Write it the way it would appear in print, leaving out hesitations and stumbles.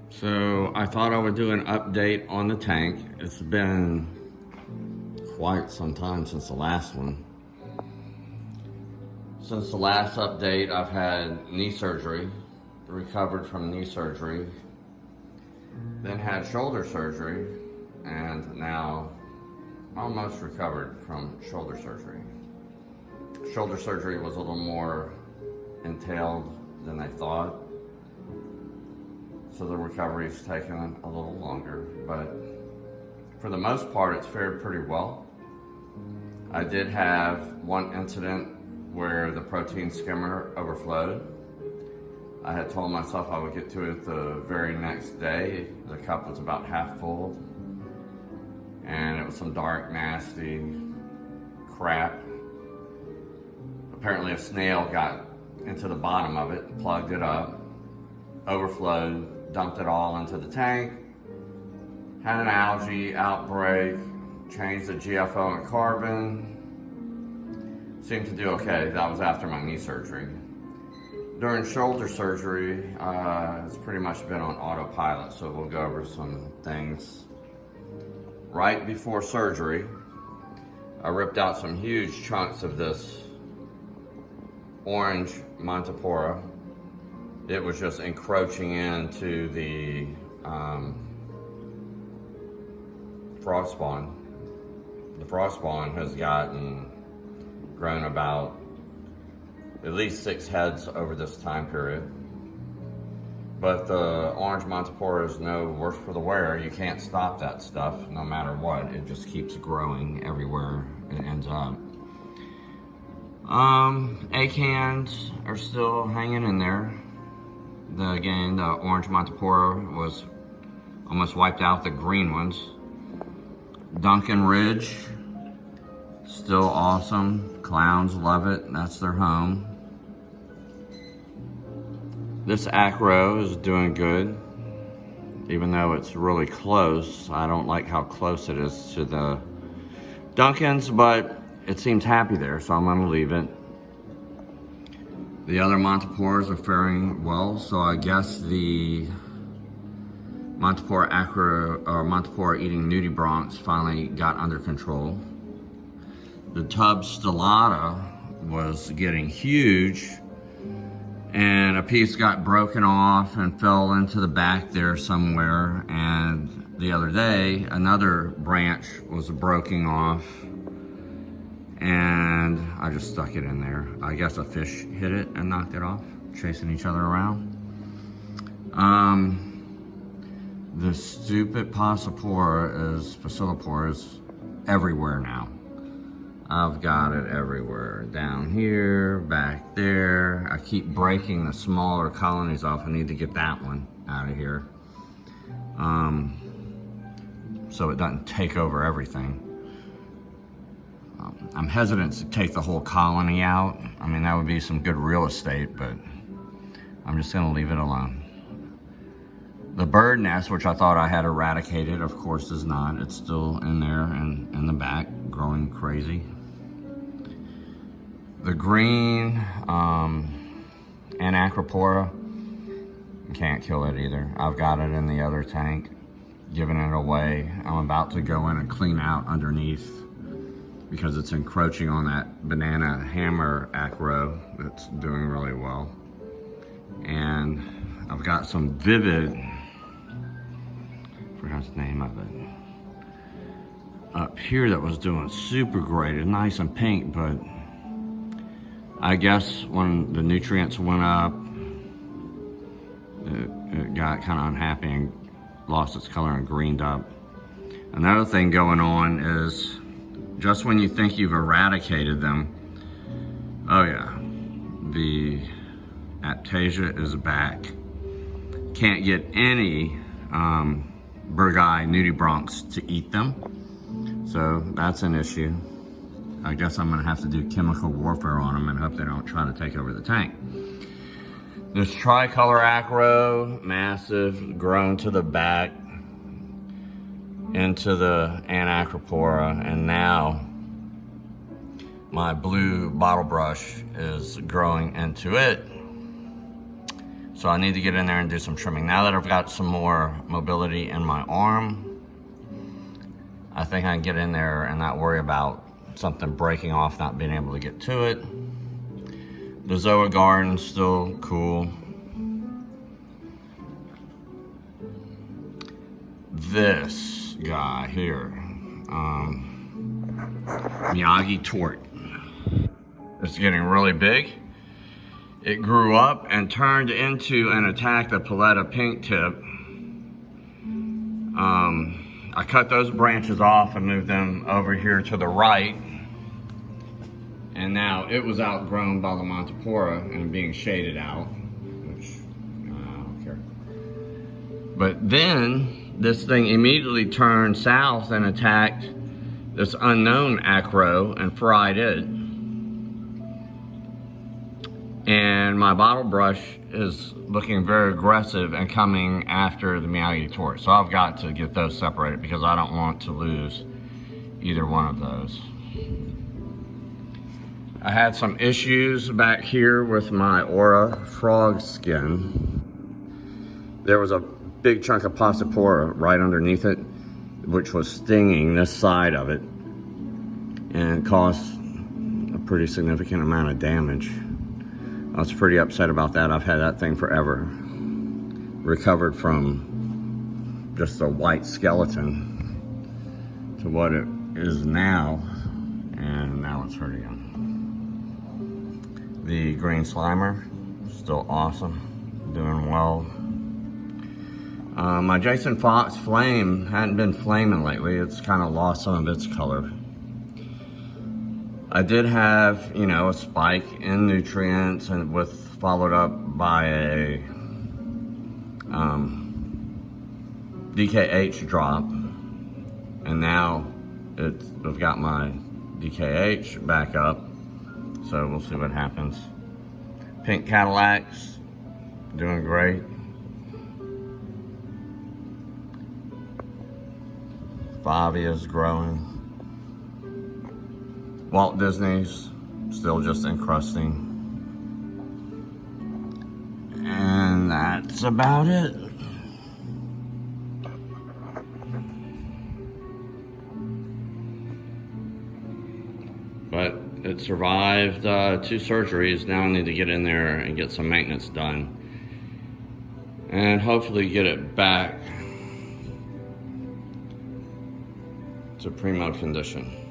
So I thought I would do an update on the tank. It's been quite some time since the last one. Since the last update, I've had knee surgery, recovered from knee surgery, then had shoulder surgery, and now almost recovered from shoulder surgery. Shoulder surgery was a little more entailed than I thought, so the recovery's taken a little longer, but for the most part it's fared pretty well. I did have one incident where the protein skimmer overflowed. I had told myself I would get to it the very next day. The cup was about half full, and it was some dark, nasty crap. Apparently a snail got into the bottom of it, plugged it up, overflowed, dumped it all into the tank, had an algae outbreak, changed the GFO and carbon, seemed to do okay. That was after my knee surgery. During shoulder surgery, it's pretty much been on autopilot, so we'll go over some things. Right before surgery, I ripped out some huge chunks of this orange Montipora. It was just encroaching into the frost spawn. The frost spawn has grown about at least 6 heads over this time period. But the orange Montipora is no worse for the wear. You can't stop that stuff no matter what. It just keeps growing everywhere it ends up. Acans are still hanging in there. Again, the orange Montipora was almost wiped out the green ones. Duncan Ridge, still awesome. Clowns love it. That's their home. This Acro is doing good, even though it's really close. I don't like how close it is to the Duncans, but it seems happy there, so I'm gonna leave it. The other Montiporas are faring well, so I guess the Montipora Acro, or Montipora eating nudibranchs finally got under control. The tub stellata was getting huge, and a piece got broken off and fell into the back there somewhere, and the other day another branch was breaking off, and I just stuck it in there. I guess a fish hit it and knocked it off, chasing each other around. The stupid Facilipora is everywhere now. I've got it everywhere. Down here, back there. I keep breaking the smaller colonies off. I need to get that one out of here. So it doesn't take over everything. I'm hesitant to take the whole colony out. I mean, that would be some good real estate, but I'm just gonna leave it alone. The bird nest, which I thought I had eradicated, of course is not. It's still in there and in the back, growing crazy. The green Anacropora, can't kill it either. I've got it in the other tank, giving it away. I'm about to go in and clean out underneath because it's encroaching on that banana hammer acro that's doing really well. And I've got some vivid, forgot the name of it, up here that was doing super great. It's nice and pink, but I guess when the nutrients went up, it got kind of unhappy and lost its color and greened up. Another thing going on is just when you think you've eradicated them, oh yeah, the Aiptasia is back. Can't get any Burgii nudibranchs to eat them, so that's an issue. I guess I'm gonna have to do chemical warfare on them and hope they don't try to take over the tank. This tricolor acro, massive, grown to the back into the Anacropora, and now my blue bottle brush is growing into it. So I need to get in there and do some trimming. Now that I've got some more mobility in my arm, I think I can get in there and not worry about something breaking off, not being able to get to it. The Zoa Garden's still cool. This guy here, Miyagi Tort. It's getting really big. It grew up and turned into and attacked the Paletta Pink Tip. I cut those branches off and moved them over here to the right. And now it was outgrown by the Montipora and being shaded out, which I don't care. But then this thing immediately turned south and attacked this unknown acro and fried it. And my bottle brush is looking very aggressive and coming after the Miyagi Tort. So I've got to get those separated because I don't want to lose either one of those. I had some issues back here with my Aura frog skin. There was a big chunk of Passipora right underneath it, which was stinging this side of it and caused a pretty significant amount of damage. I was pretty upset about that. I've had that thing forever. Recovered from just a white skeleton to what it is now, and now it's hurt again. The green slimer, still awesome, doing well. My Jason Fox flame hadn't been flaming lately. It's kind of lost some of its color. I did have, you know, a spike in nutrients and followed up by a DKH drop, and now I've got my DKH back up, so we'll see what happens. Pink Cadillacs, doing great. Favia's growing. Walt Disney's still just encrusting. And that's about it. But it survived 2 surgeries. Now I need to get in there and get some maintenance done. And hopefully get it back to primo condition.